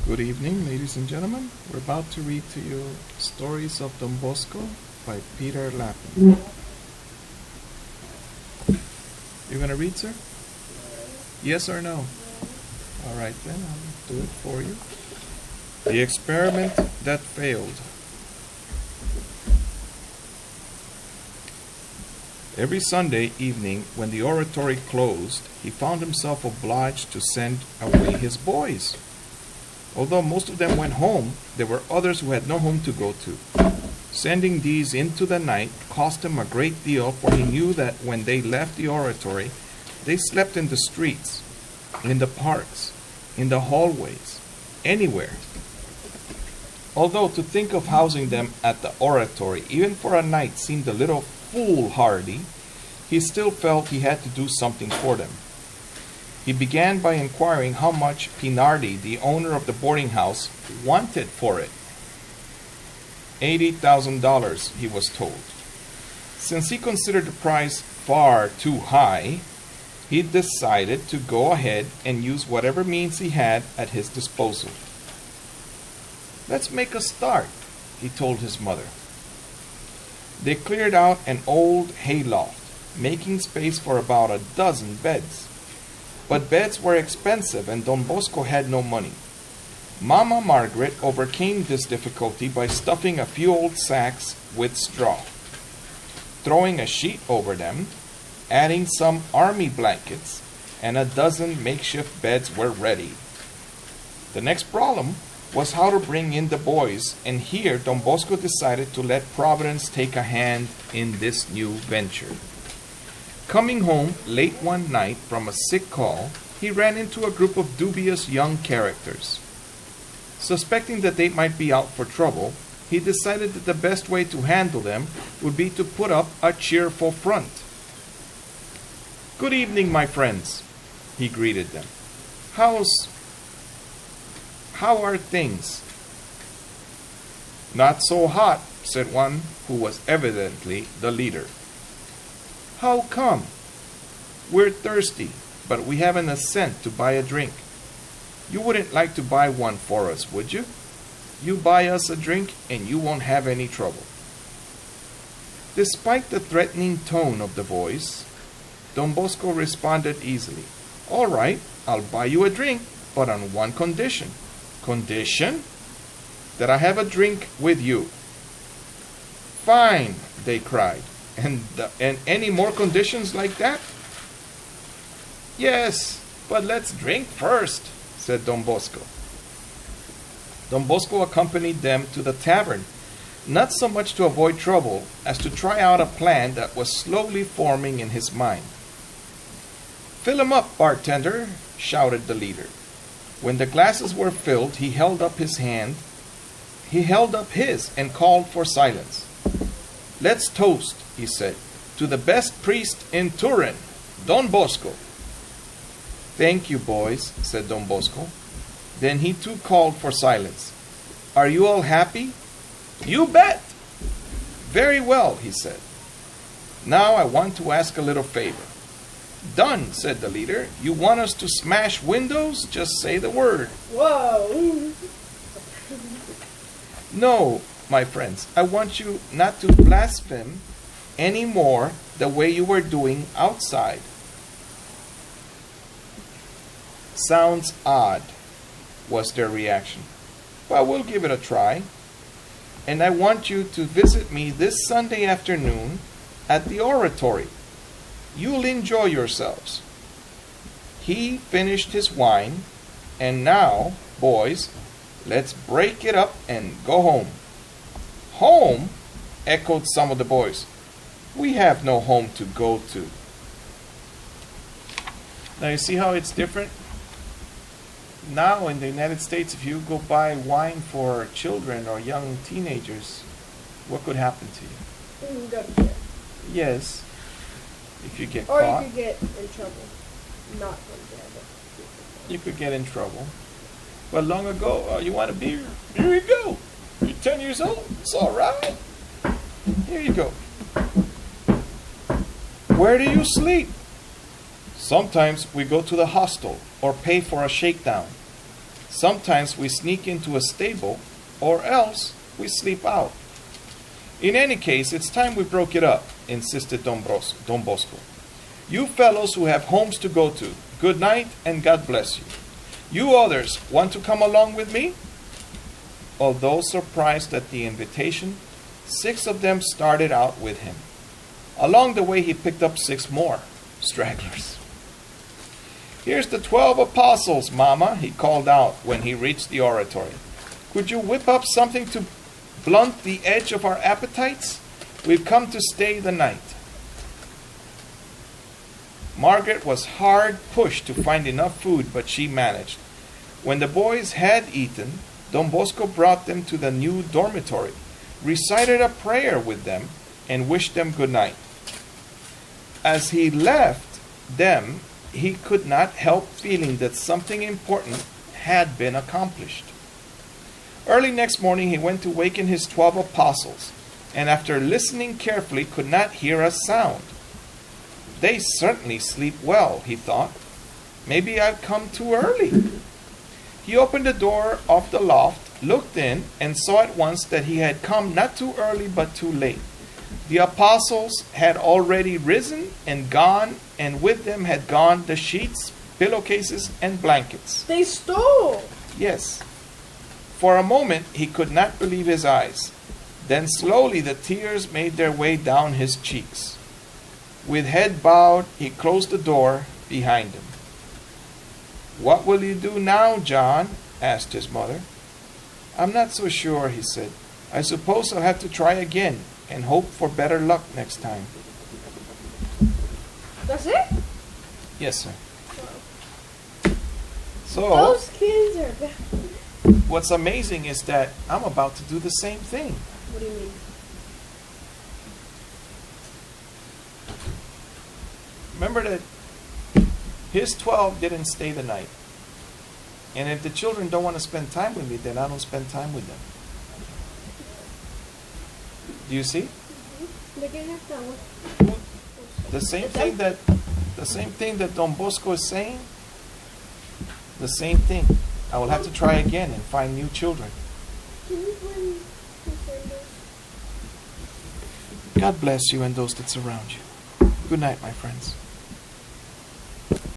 Good evening, ladies and gentlemen. We're about to read to you Stories of Don Bosco by Peter Lappin. You're going to read, sir? Yes or no? All right, then I'll do it for you. The experiment that failed. Every Sunday evening, when the oratory closed, he found himself obliged to send away his boys. Although most of them went home, there were others who had no home to go to. Sending these into the night cost him a great deal, for he knew that when they left the oratory, they slept in the streets, in the parks, in the hallways, anywhere. Although to think of housing them at the oratory, even for a night, seemed a little foolhardy, he still felt he had to do something for them. He began by inquiring how much Pinardi, the owner of the boarding house, wanted for it. $80,000, he was told. Since he considered the price far too high, he decided to go ahead and use whatever means he had at his disposal. "Let's make a start," he told his mother. They cleared out an old hayloft, making space for about a dozen beds. But beds were expensive and Don Bosco had no money. Mama Margaret overcame this difficulty by stuffing a few old sacks with straw, throwing a sheet over them, adding some army blankets, and a dozen makeshift beds were ready. The next problem was how to bring in the boys, and here Don Bosco decided to let Providence take a hand in this new venture. Coming home late one night from a sick call, he ran into a group of dubious young characters. Suspecting that they might be out for trouble, he decided that the best way to handle them would be to put up a cheerful front. "Good evening, my friends," he greeted them. How are things?" "Not so hot," said one who was evidently the leader. "How come?" "We're thirsty, but we haven't a cent to buy a drink. You wouldn't like to buy one for us, would you? You buy us a drink and you won't have any trouble." Despite the threatening tone of the voice, Don Bosco responded easily. "All right, I'll buy you a drink, but on one condition." "Condition?" "That I have a drink with you." "Fine," they cried. And any more conditions like that?" "Yes, but let's drink first," said Don Bosco. Don Bosco accompanied them to the tavern, not so much to avoid trouble as to try out a plan that was slowly forming in his mind. "Fill 'em up, bartender," shouted the leader. When the glasses were filled, he held up his and called for silence. "Let's toast," he said, "to the best priest in Turin, Don Bosco." "Thank you, boys," said Don Bosco. Then he too called for silence. "Are you all happy?" "You bet." "Very well," he said. "Now I want to ask a little favor." "Done," said the leader. "You want us to smash windows? Just say the word." Whoa! "No, my friends, I want you not to blaspheme any more the way you were doing outside." "Sounds odd," was their reaction. "Well, we'll give it a try. And I want you to visit me this Sunday afternoon at the oratory. You'll enjoy yourselves." He finished his wine, and now, boys, let's break it up and go home. "Home?" echoed some of the boys. "We have no home to go to." Now you see how it's different? Now in the United States, if you go buy wine for children or young teenagers, what could happen to you? You can go to jail. Yes. If you get Or caught. you could get in trouble. Not from jail, but You could get in trouble. But long ago, you want a beer? Here you go. You're 10 years old. It's all right. Here you go. "Where do you sleep?" "Sometimes we go to the hostel or pay for a shakedown." Sometimes we sneak into a stable, or else we sleep out. In any case, it's time we broke it up, insisted Don Bosco. You fellows who have homes to go to, good night and God bless you. You others want to come along with me? Although surprised at the invitation, 6 of them started out with him. Along the way, he picked up 6 more stragglers. Here's the 12 apostles, Mama, he called out when he reached the oratory. Could you whip up something to blunt the edge of our appetites? We've come to stay the night. Margaret was hard pushed to find enough food, but she managed. When the boys had eaten, Don Bosco brought them to the new dormitory, recited a prayer with them, and wished them good night. As he left them, he could not help feeling that something important had been accomplished. Early next morning, he went to waken his 12 apostles, and after listening carefully, could not hear a sound. They certainly sleep well, he thought. Maybe I've come too early. He opened the door of the loft, looked in, and saw at once that he had come not too early but too late. The apostles had already risen and gone, and with them had gone the sheets, pillowcases, and blankets. They stole! Yes. For a moment he could not believe his eyes. Then slowly the tears made their way down his cheeks. With head bowed, he closed the door behind him. What will you do now, John? Asked his mother. I'm not so sure, he said. I suppose I'll have to try again and hope for better luck next time. That's it? Yes, sir. Wow. So, Those kids are bad. what's amazing is that I'm about to do the same thing. What do you mean? Remember that his 12 didn't stay the night. And if the children don't want to spend time with me, then I don't spend time with them. Do you see? The same thing that Don Bosco is saying, the same thing. I will have to try again and find new children. God bless you and those that surround you. Good night, my friends.